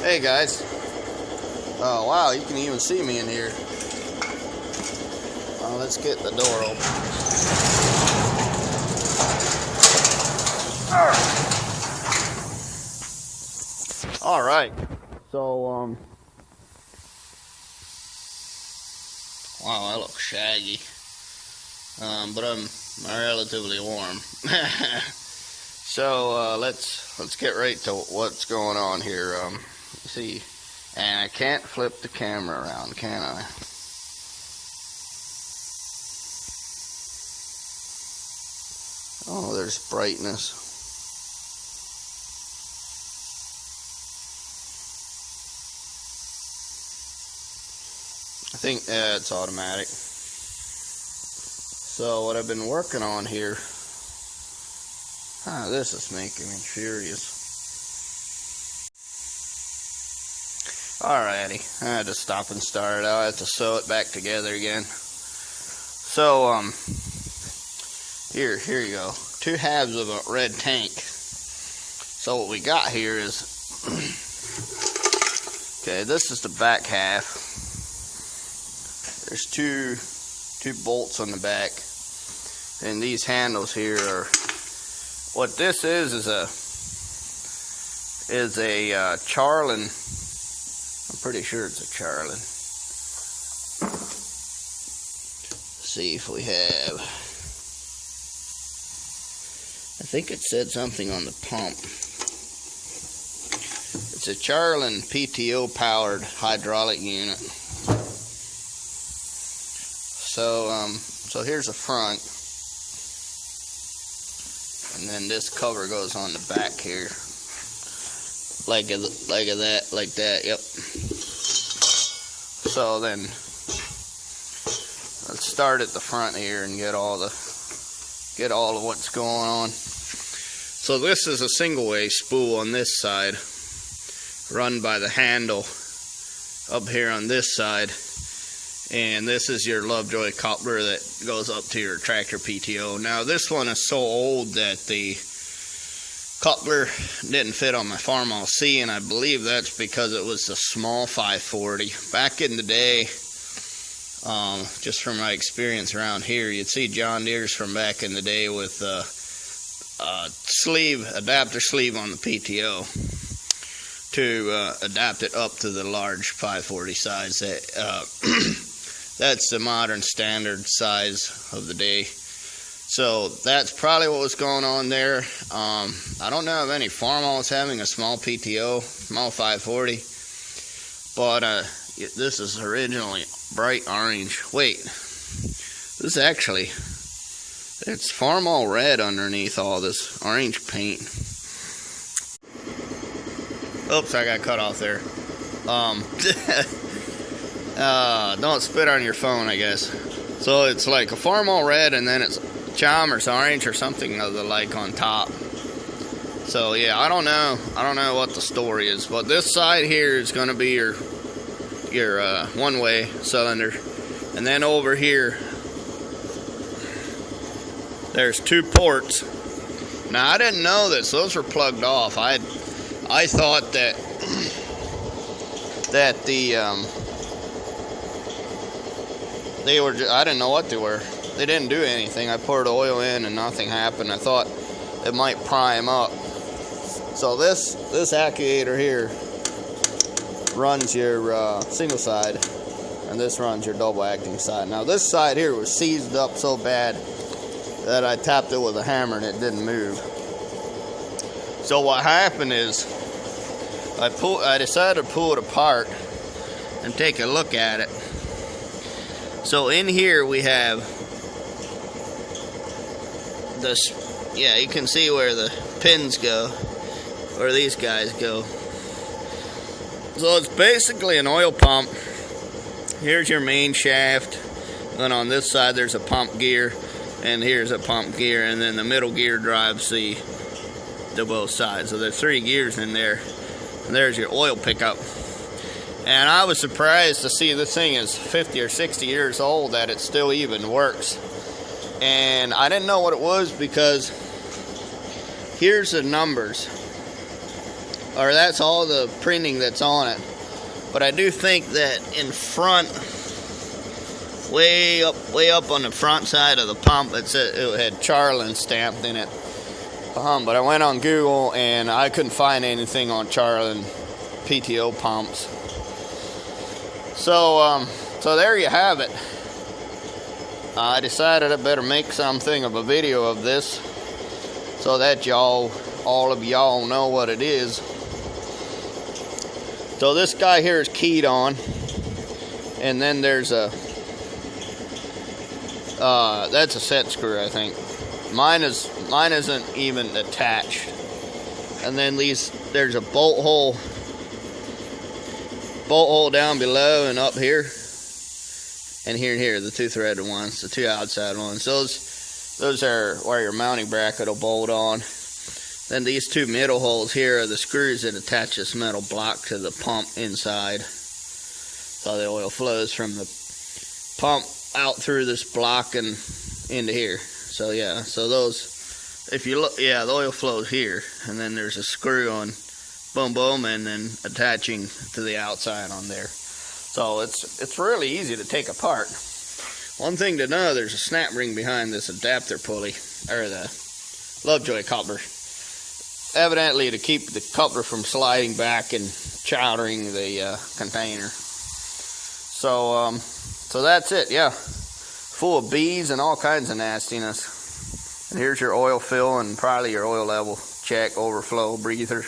Hey guys. Oh wow, you can even see me in here. Let's get the door open. Alright. So, wow, I look shaggy. But I'm relatively warm. So, let's get right to what's going on here. You see, and I can't flip the camera around, can I? Oh, there's brightness. I think it's automatic. So what I've been working on here, this is making me furious. Alrighty, I had to stop and start. I have to sew it back together again. So here you go. 2 halves of a red tank. So what we got here is, okay, this is the back half. There's two bolts on the back, and these handles here are. What this is a Char-Lynn. I'm pretty sure it's a Char-Lynn. See if we have. I think it said something on the pump. It's a Char-Lynn PTO powered hydraulic unit. So here's the front, and then this cover goes on the back here, like that. Yep. So then let's start at the front here and get all of what's going on. So this is a single way spool on this side, run by the handle up here on this side. And this is your Lovejoy coupler that goes up to your tractor PTO. Now this one is so old that the coupler didn't fit on my Farmall C, and I believe that's because it was a small 540. Back in the day, just from my experience around here, you'd see John Deere's from back in the day with adapter sleeve on the PTO to adapt it up to the large 540 size. That's the modern standard size of the day. So that's probably what was going on there. I don't know if any Farmalls having a small PTO, small 540, but this is originally bright orange. Wait, this is actually, it's Farmall red underneath all this orange paint. Oops, I got cut off there. Don't spit on your phone, I guess. So it's like a Farmall red, and then it's Chalmers orange or something of the like on top. So yeah, I don't know what the story is, but this side here is going to be your one-way cylinder, and then over here there's 2 ports. Now I didn't know this; those were plugged off. I thought that they were. I didn't know what they were. They didn't do anything. I poured oil in and nothing happened. I thought it might prime up. So this actuator here runs your single side, and this runs your double acting side. Now this side here was seized up so bad that I tapped it with a hammer and it didn't move. So what happened is I decided to pull it apart and take a look at it. So in here we have this, yeah, you can see where the pins go, where these guys go. So it's basically an oil pump. Here's your main shaft, and on this side there's a pump gear, and here's a pump gear, and then the middle gear drives the both sides. So there's 3 gears in there, and there's your oil pickup. And I was surprised to see this thing is 50 or 60 years old, that it still even works. And I didn't know what it was, because here's the numbers. or that's all the printing that's on it. But I do think that in front, way up on the front side of the pump, it had Char-Lynn stamped in it. But I went on Google and I couldn't find anything on Char-Lynn PTO pumps. So there you have it. I decided I better make something of a video of this so that all of y'all know what it is. So this guy here is keyed on, and then there's that's a set screw, I think. Mine isn't even attached. And then there's a bolt hole down below and up here, and here, the two threaded ones, the two outside ones. Those are where your mounting bracket will bolt on. Then these two middle holes here are the screws that attach this metal block to the pump inside. So the oil flows from the pump out through this block and into here. So yeah, so those, if you look, yeah, the oil flows here, and then there's a screw on, boom, and then attaching to the outside on there. So it's really easy to take apart. One thing to know, there's a snap ring behind this adapter pulley, or the Lovejoy coupler, evidently to keep the coupler from sliding back and chowdering the container. So that's it, yeah. Full of bees and all kinds of nastiness. And here's your oil fill and probably your oil level check, overflow, breather.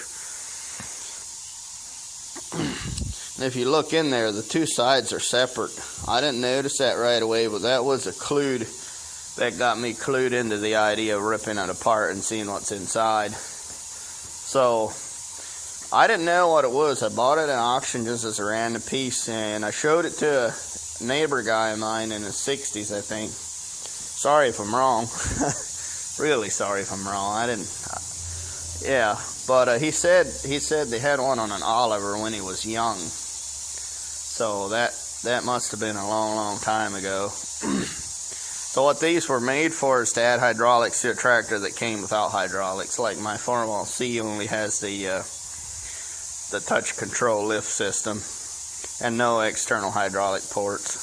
And if you look in there, the two sides are separate. I didn't notice that right away, but that was a clue that got me clued into the idea of ripping it apart and seeing what's inside. So I didn't know what it was. I bought it at auction just as a random piece, and I showed it to a neighbor guy of mine in his 60s, I think. Sorry if I'm wrong. Really sorry if I'm wrong. I didn't. Yeah, but he said they had one on an Oliver when he was young. So that must have been a long time ago. So what these were made for is to add hydraulics to a tractor that came without hydraulics. Like my 4C only has the touch control lift system and no external hydraulic ports.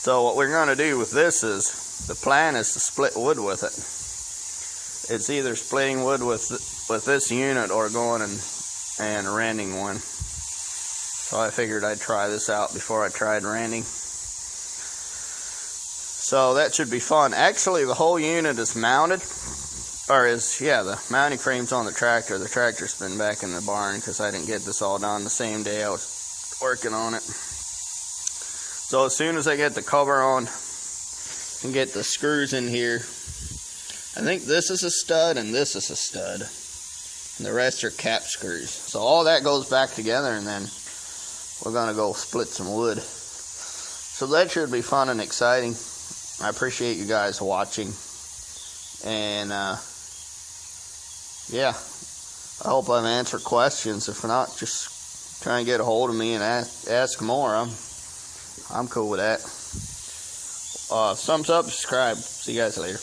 So what we're going to do with this is, the plan is to split wood with it. It's either splitting wood with this unit or going and renting one. So I figured I'd try this out before I tried renting. So that should be fun. Actually, the whole unit is mounted, the mounting frame's on the tractor. The tractor's been back in the barn because I didn't get this all done the same day I was working on it. So as soon as I get the cover on and get the screws in here, I think this is a stud and this is a stud, and the rest are cap screws. So all that goes back together, and then we're gonna go split some wood. So that should be fun and exciting. I appreciate you guys watching, and yeah, I hope I've answered questions. If not, just try and get a hold of me and ask more. I'm cool with that. Thumbs up, subscribe. See you guys later.